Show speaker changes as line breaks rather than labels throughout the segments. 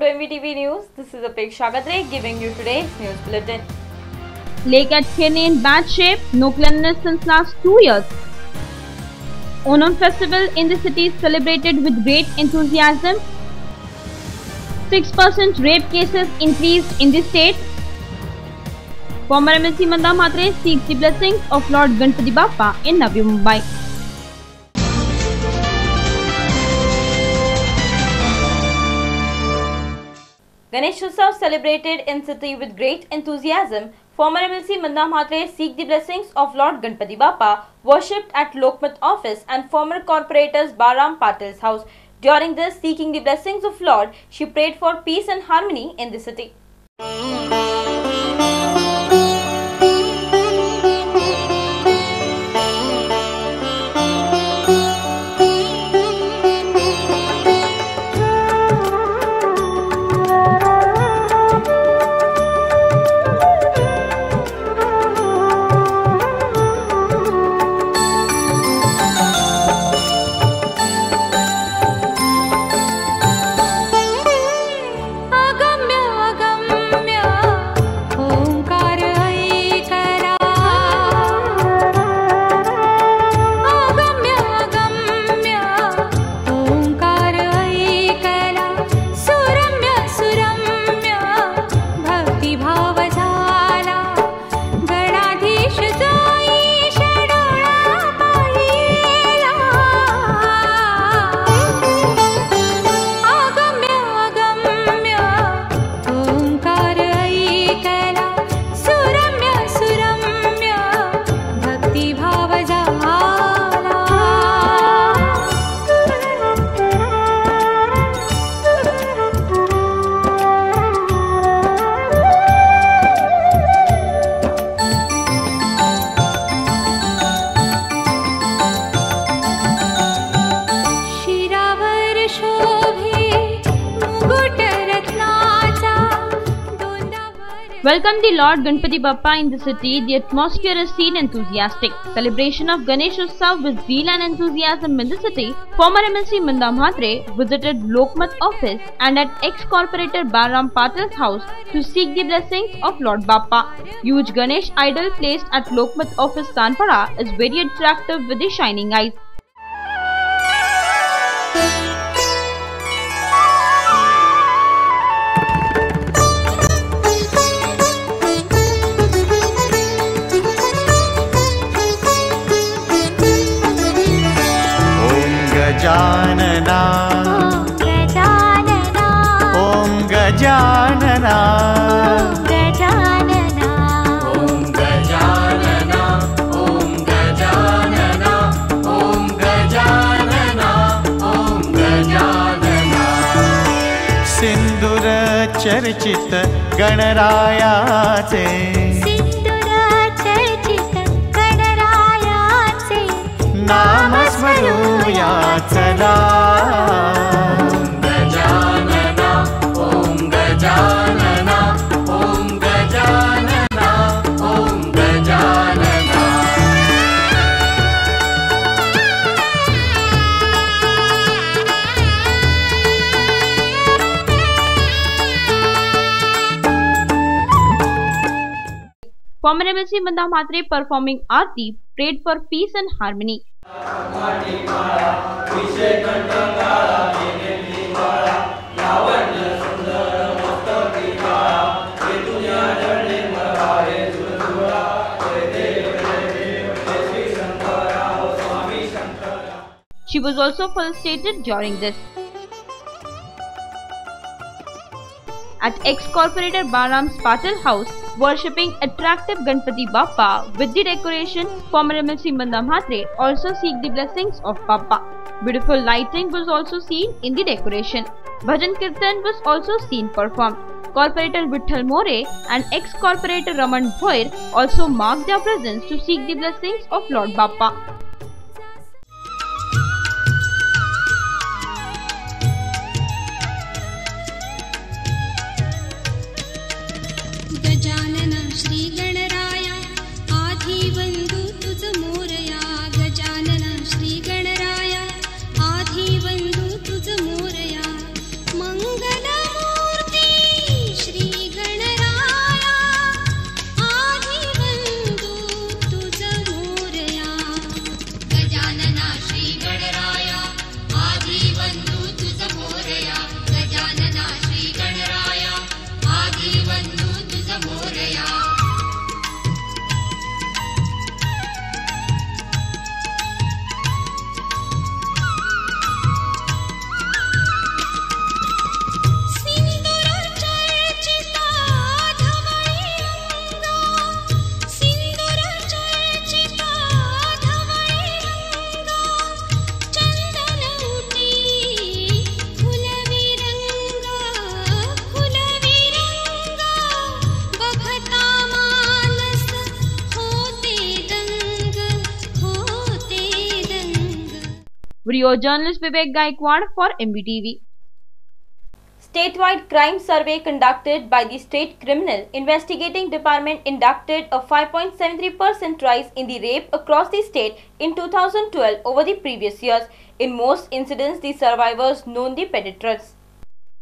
to MVTV News. This is Apeksha Gadre giving you today's news bulletin.
Lake at Khenny in bad shape, no cleanliness since last 2 years. Onam festival in the city is celebrated with great enthusiasm. 6% rape cases increased in the state. Former MLC Manda Mhatre seeks the blessings of Lord Ganpati Bappa in Navi Mumbai.
Ganesh Utsav celebrated in city with great enthusiasm. Former MLC Manda Mhatre seek the blessings of Lord Ganpati Bappa, worshipped at Lokmat office and former corporator's Baram Patil's house. During this seeking the blessings of Lord, she prayed for peace and harmony in the city.
Welcome the Lord Ganpati Bappa in the city. The atmosphere is seen enthusiastic. Celebration of Ganesh Utsav with zeal and enthusiasm in the city. Former MLC Manda Mhatre visited Lokmat office and at ex-corporator Baram Patil's house to seek the blessings of Lord Bappa. Huge Ganesh idol placed at Lokmat office Tanpara is very attractive with the shining eyes.
Gajanana ओम गजानना
गजानना
ओम गजानना ओम गजानना ओम गजानना ओम गजानना सिंदूर चर्चित गणरायाचे नाम स्मरूया चला ओम गजानना ओम गजानना ओम गजानना ओम Gajanana
Former MLC Manda Mhatre performing Aarti prayed for peace and harmony. She was also felicitated during this. At ex-corporator Baram's Patil house, worshipping attractive Ganpati Bappa with the decoration, former MLC Manda Mhatre also seek the blessings of Bappa. Beautiful lighting was also seen in the decoration. Bhajan Kirtan was also seen performed. Corporator Vitthal More and ex-corporator Raman Bhoir also marked their presence to seek the blessings of Lord Bappa.
Gajanan Shri Ganaraya आधी बंधु तुझ मोरया गजानन श्री गणराया आधी बंधु तुझ मोरया मंगल
Video journalist Vivek Gaikwad for MBTV.
Statewide crime survey conducted by the State Criminal Investigating Department inducted a 5.73% rise in the rape across the state in 2012 over the previous years. In most incidents, the survivors known the perpetrators.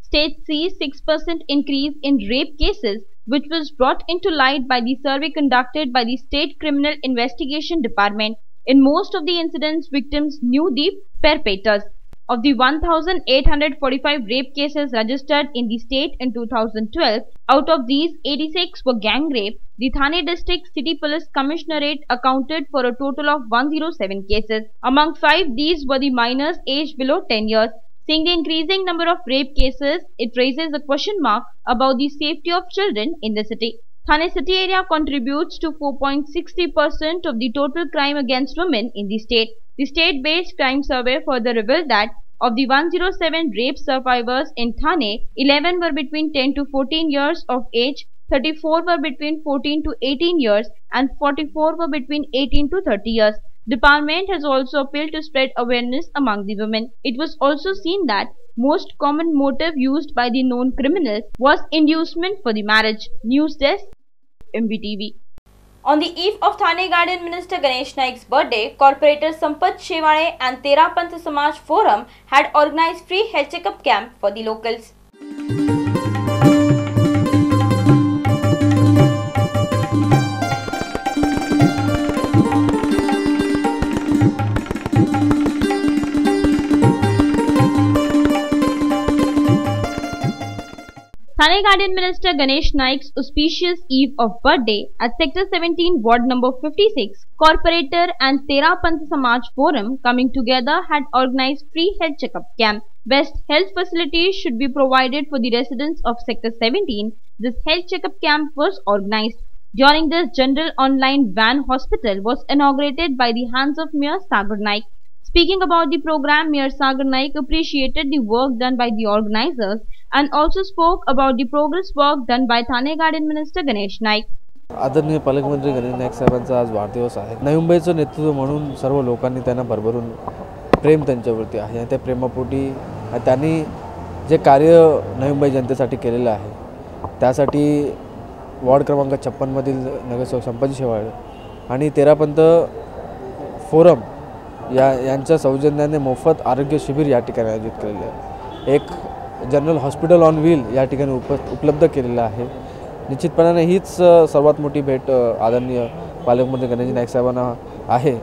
State sees 6% increase in rape cases, which was brought into light by the survey conducted by the State Criminal Investigation Department. In most of the incidents, victims knew the perpetrators. Of the 1,845 rape cases registered in the state in 2012, out of these 86 were gang rape. The Thane District City Police Commissionerate accounted for a total of 107 cases. Among 5, these were the minors aged below 10 years. Seeing the increasing number of rape cases, it raises a question mark about the safety of children in the city. Thane city area contributes to 4.60% of the total crime against women in the state. The state-based crime survey further revealed that of the 107 rape survivors in Thane, 11 were between 10 to 14 years of age, 34 were between 14 to 18 years, and 44 were between 18 to 30 years. Department has also appealed to spread awareness among the women. It was also seen that most common motive used by the known criminals was inducement for the marriage. News Desk, MBTV.
On the eve of Thane Guardian Minister Ganesh Naik's birthday, corporators Sampath Shewale and Tera Panth Samaj Forum had organized free health checkup camp for the locals.
Thane Guardian Minister Ganesh Naik's auspicious eve of birthday at Sector 17, Ward number 56, Corporator and Tera Panth Samaj Forum coming together had organized free health checkup camp. Best health facilities should be provided for the residents of Sector 17. This health checkup camp was organized. During this, General Online Van Hospital was inaugurated by the hands of Mayor Sagar Naik. Speaking about the program, Mayor Sagar Naik appreciated the work done by the organizers and also spoke about the progress work done by Thane Guardian Minister Ganesh Naik.
आदरणीय पालकमंत्री गणेश नाईक साहेबांचा आज वाढदिवस आहे. नवी मुंबईचं नेतृत्व म्हणून सर्व लोकांनी त्यांना भरभरून प्रेम त्यांच्यावरती आहे आणि त्या प्रेमापोटी त्यांनी जे कार्य नवी मुंबई जनतेसाठी केलेलं आहे त्यासाठी वॉर्ड क्रमांक 56 मधील नगरसेवक संपत शेवाळे आणि तेरापंथ फोरम यांच्या सौजन्याने मोफत आरोग्य शिबिर या ठिकाणी आयोजित केलेले आहे. एक जनरल हॉस्पिटल ऑन व्हील या ठिकाणी उपलब्ध केलेलं आहे. निश्चितपणाने हीच सर्वात मोठी भेट आदरणीय पालकमंत्री गणेश नाईक साहेबांना आहे.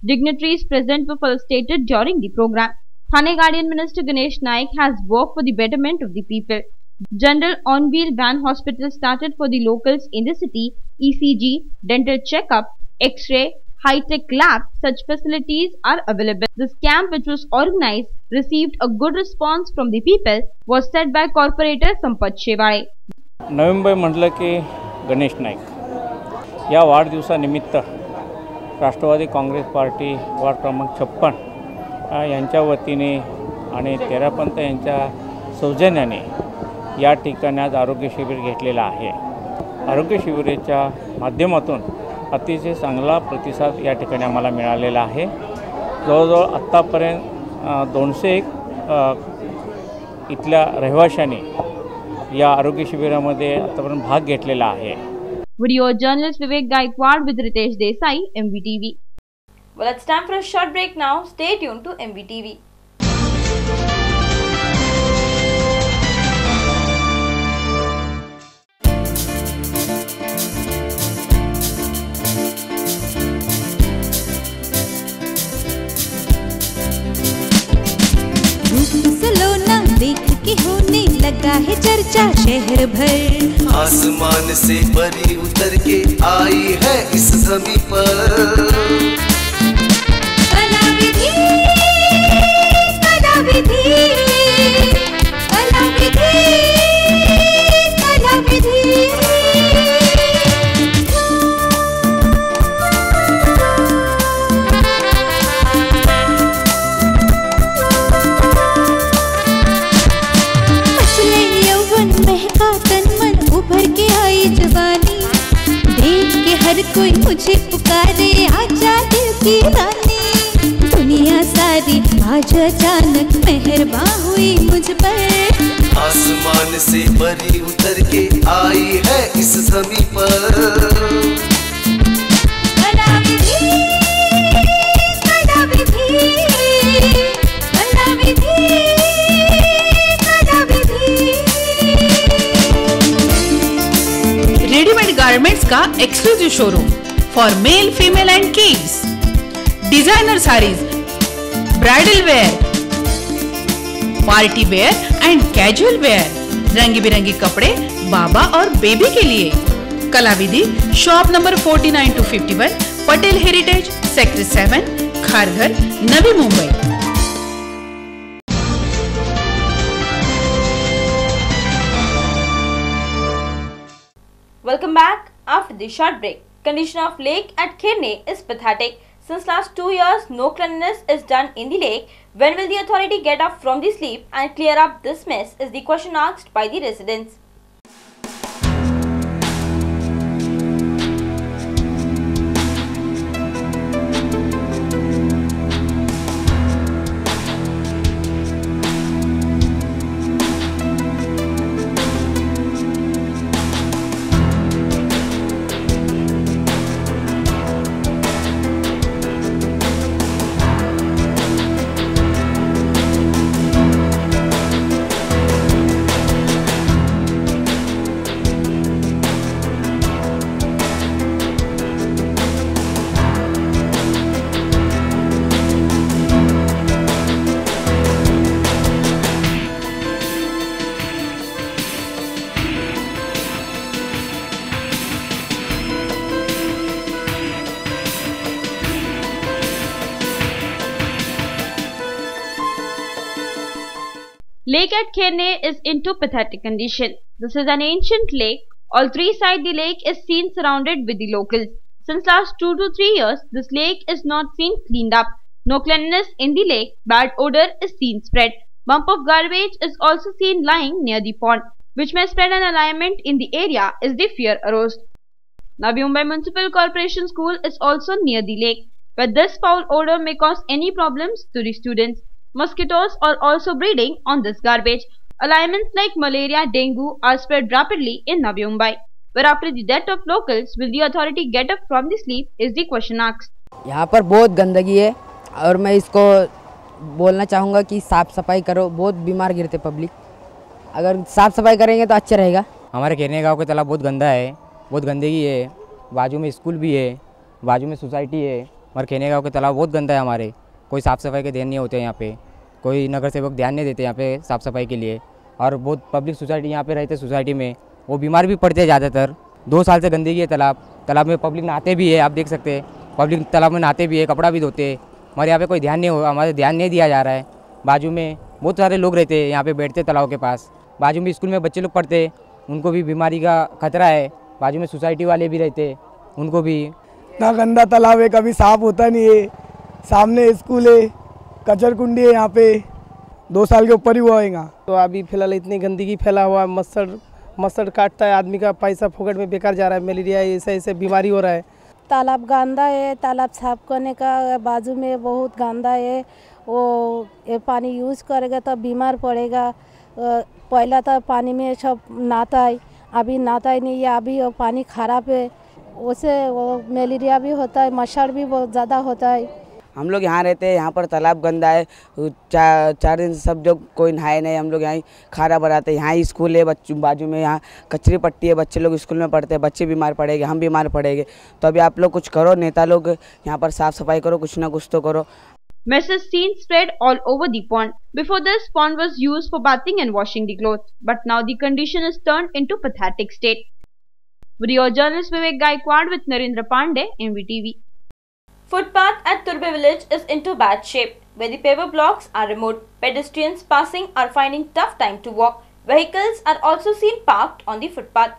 Dignitaries present were felicitated during the program. Thane Guardian Minister Ganesh Naik has worked for the betterment of the people. General on-wheel van hospital started for the locals in the city. ECG, dental checkup, X-ray, high-tech lab, such facilities are available. This camp, which was organized, received a good response from the people, was said by Corporator Sampath Shewale.
Navi Mumbai म्हटलं की गणेश नाईक या वाढदिवसानिमित्त राष्ट्रवादी Congress party ward क्रमांक 56 यांच्या वतीने आणि तेरापंथ यांच्या सौजन्याने या ठिकाणी आज आरोग्य शिबिर घेतलेलं आहे. आरोग्य शिबिराच्या माध्यमातून अतिशय चांगला प्रतिसाद या ठिकाणी आम्हाला मिळालेला आहे. जवळजवळ आत्तापर्यंत 201 इथल्या रहिवाशांनी या आरोग्य शिबिरामध्ये आतापर्यंत भाग घेतलेला आहे.
Video journalist Vivek Gaikwad with Ritesh Desai, MBTV.
Well, it's time for a short break now. Stay tuned to MBTV.
देख के होने लगा है चर्चा शहर भर.
आसमान से परी उतर के आई है इस ज़मीं पर.
कलाविधि, कलाविधि, कलाविधि, कलाविधि. कोई मुझे पुकारे आजा दिल की रानी. दुनिया सारी दी, आज अचानक मेहरबान हुई मुझ पर।
आसमान से परी उतर के आई है इस ज़मीं पर।
कला विधि, कला विधि, कला विधि, कला विधि।
रेडीमेड गारमेंट्स का exclusive showroom for male, female and kids. Designer saris, bridal where, party wear and casual wear, रंग बिरंगे कपड़े बाबा और बेबी के लिए। कला विधि, shop number 49 to 51, Patel heritage, sector 7, Kharghar, Navi Mumbai.
Welcome back after the short break. Condition of lake at Khirne is pathetic. Since last 2 years, no cleanliness is done in the lake. When will the authority get up from the sleep and clear up this mess is the question asked by the residents.
Lake at Khirne is into pathetic condition. This is an ancient lake. All three sides the lake is seen surrounded with the locals. Since last 2 to 3 years, this lake is not seen cleaned up. No cleanliness in the lake. Bad odor is seen spread. Bump of garbage is also seen lying near the pond, which may spread an alignment in the area is the fear arose. Navi Mumbai Municipal Corporation School is also near the lake, where this foul odor may cause any problems to the students. Mosquitoes are also breeding on this garbage. Ailments like malaria, dengue are spread rapidly in Navi Mumbai, where after the death of locals, will the authority get up from the sleep is the question asked.
यहाँ पर बहुत गंदगी है और मैं इसको बोलना चाहूँगा कि साफ़ सफाई करो, बहुत बीमार गिरते पब्लिक। अगर साफ़ सफाई करेंगे तो अच्छा रहेगा।
हमारे खिरने गांव का तालाब बहुत गंदा है, बहुत गंदगी है। बाजू में स्कूल भी है, बाजू में सोसाइटी है, और खिरने गांव का तालाब बहुत गंदा है। हमारे कोई साफ़ सफाई के ध्यान नहीं होते यहाँ पे, कोई नगर सेवक ध्यान नहीं देते यहाँ पे साफ़ सफाई के लिए। और बहुत पब्लिक सोसाइटी यहाँ पे रहते, सोसाइटी में वो बीमार भी पड़ते हैं ज़्यादातर। 2 साल से गंदगी है तालाब में पब्लिक नहाते भी है, आप देख सकते हैं पब्लिक तालाब में नहाते भी है, कपड़ा भी धोते। हमारे यहाँ पे कोई ध्यान नहीं हो, हमारे ध्यान नहीं दिया जा रहा है। बाजू में बहुत सारे लोग रहते हैं यहाँ पे बैठते तालाब के पास। बाजू में स्कूल में बच्चे लोग पढ़ते, उनको भी बीमारी का खतरा है। बाजू में सोसाइटी वाले भी रहते, उनको भी।
इतना गंदा तालाब है, कभी साफ होता नहीं है। सामने स्कूल है, कचर कुंडी है, यहाँ पे 2 साल के ऊपर ही हुआ है।
तो अभी फिलहाल इतनी गंदगी फैला हुआ है, मच्छर काटता है, आदमी का पैसा फोकट में बेकार जा रहा है, मलेरिया ऐसे बीमारी हो रहा है।
तालाब गंदा है, तालाब साफ करने का बाजू में बहुत गंदा है। वो ये पानी यूज़ करेगा तो बीमार पड़ेगा। पहला तो पानी में सब नहाता है, अभी नहाता ही नहीं है, अभी वो पानी खराब है, उससे वो मलेरिया भी होता है, मच्छर भी बहुत ज़्यादा होता है।
हम लोग यहाँ रहते हैं, यहाँ पर तालाब गंदा है। 4 दिन से सब जो कोई नहाए नहीं, हम लोग यहाँ खारा भराते हैं। यहाँ स्कूल है, बाजू में यहाँ कचरी पट्टी है, बच्चे लोग स्कूल में पढ़ते हैं, बच्चे बीमार पड़ेंगे, हम बीमार पड़ेंगे। तो अभी आप लोग कुछ करो, नेता लोग यहाँ पर साफ सफाई करो, कुछ ना कुछ तो करो।
Mess is seen spread all over the pond. Before this, pond was used for bathing and washing the clothes, but now the condition is turned into pathetic state. Video journalist Vivek Gaikwad with Narendra Pandey, NVTV.
Footpath at Turbe village is into bad shape, where the paver blocks are removed. Pedestrians passing are finding tough time to walk. Vehicles are also seen parked on the footpath.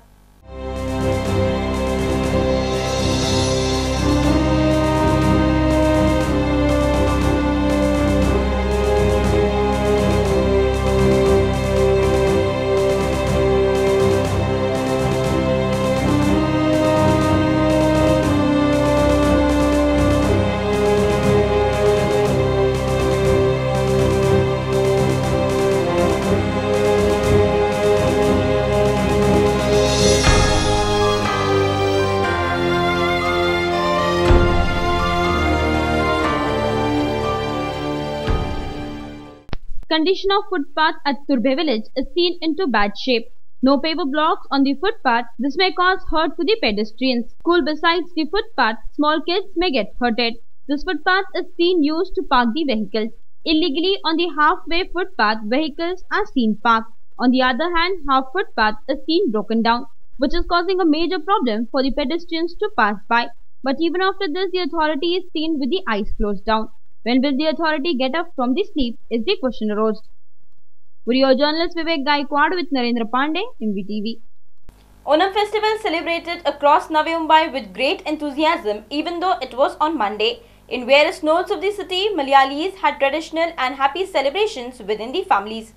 condition of footpath at Turbe village is seen into bad shape. No paver blocks on the footpath. This may cause hurt to the pedestrians. School besides the footpath, small kids may get hurted. This footpath is seen used to park the vehicles. Illegally on the halfway footpath, vehicles are seen parked. On the other hand, half footpath is seen broken down, which is causing a major problem for the pedestrians to pass by. But even after this, the authority is seen with the eyes closed down. When will the authority get up from the sleep is the question arose. Video journalist Vivek Gaikwad with Narendra Pandey, MVTV.
Onam festival celebrated across Navi Mumbai with great enthusiasm even though it was on Monday. In various nodes of the city, Malayalis had traditional and happy celebrations within the families.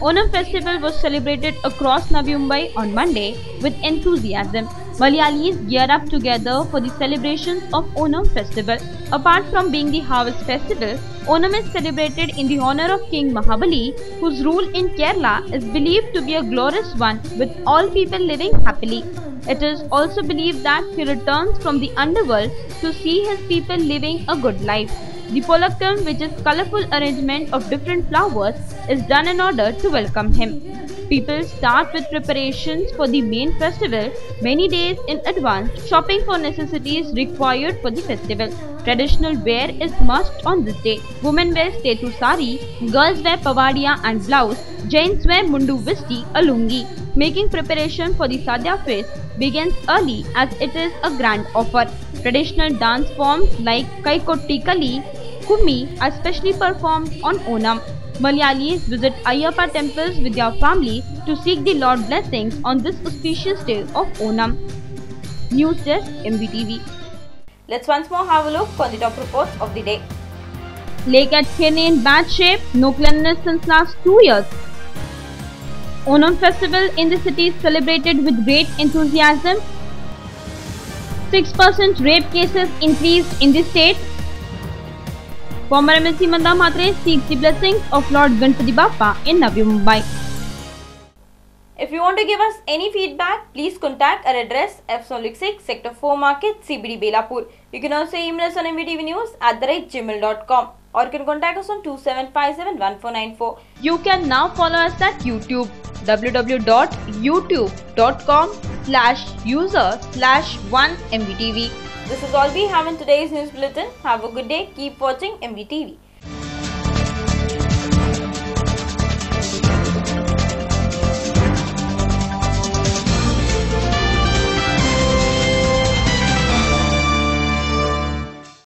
Onam festival was celebrated across Navi Mumbai on Monday with enthusiasm. Malayalis geared up together for the celebrations of Onam festival. Apart from being the harvest festival, Onam is celebrated in the honor of King Mahabali, whose rule in Kerala is believed to be a glorious one with all people living happily. It is also believed that he returns from the underworld to see his people living a good life. The Polakam, which is colourful arrangement of different flowers, is done in order to welcome him. People start with preparations for the main festival many days in advance, shopping for necessities required for the festival. Traditional wear is must on this day. Women wear stetu sari, girls wear pavadia and blouse, gents wear mundu visti, a lungi. Making preparation for the Sadhya feast begins early as it is a grand offer. Traditional dance forms like Kaikotti Kali, Kummi are specially performed on Onam. Malayalis visit Ayyappa temples with their family to seek the Lord blessings on this auspicious day of Onam. News Desk, MVTV.
Let's once more have a look on the top reports of the day.
Lake at Khene in bad shape, no cleanliness since last 2 years. Onam festival in the city is celebrated with great enthusiasm. 6% rape cases increased in the state. Former MLC Manda Mhatre seeks the blessings of Lord Ganpati Bappa in Navi Mumbai.
If you want to give us any feedback, please contact our address F66 Sector 4 Market, CBD Belapur. You can also email us on mvtvnews@gmail.com or you can contact us on 27571494.
You can now follow us at YouTube, www.youtube.com/user/1MVTV.
This is all we have in today's news bulletin. Have a good day. Keep watching MVTV.